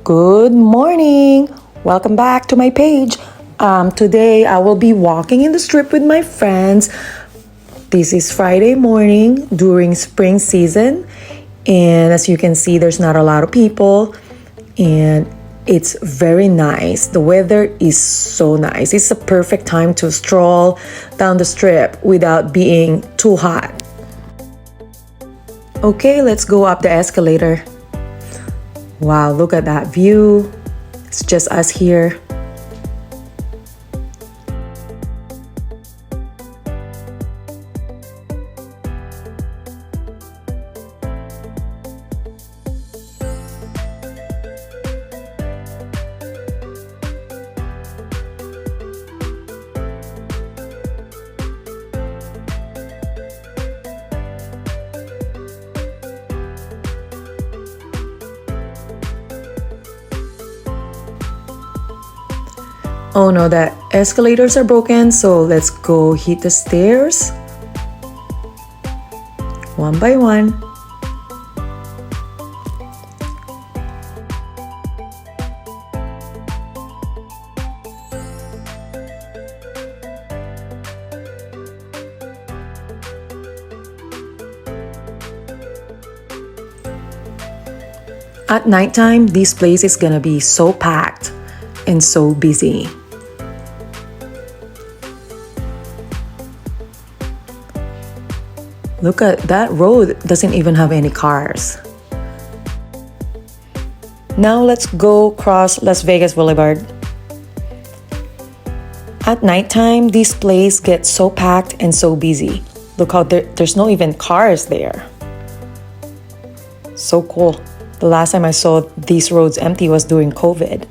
Good morning! Welcome back to my page. Today I will be walking in the strip with my friends. This is Friday morning during spring season, and as you can see, there's not a lot of people, and it's very nice. The weather is so nice. It's a perfect time to stroll down the strip without being too hot. Okay, let's go up the escalator. Wow, look at that view. It's just us here. Oh no, the escalators are broken, so let's go hit the stairs one by one. At nighttime, this place is gonna be so packed and so busy. Look at that road, doesn't even have any cars. Now let's go cross Las Vegas Boulevard. At nighttime, this place gets so packed and so busy. Look how there's no even cars there. So cool. The last time I saw these roads empty was during COVID.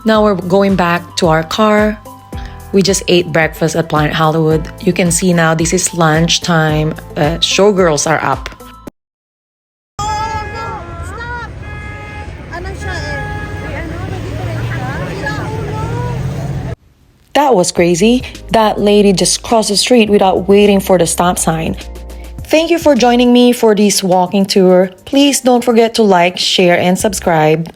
Now we're going back to our car. We just ate breakfast at Planet Hollywood. You can see now this is lunchtime. Showgirls are up. That was crazy. That lady just crossed the street without waiting for the stop sign. Thank you for joining me for this walking tour. Please don't forget to like, share, and subscribe.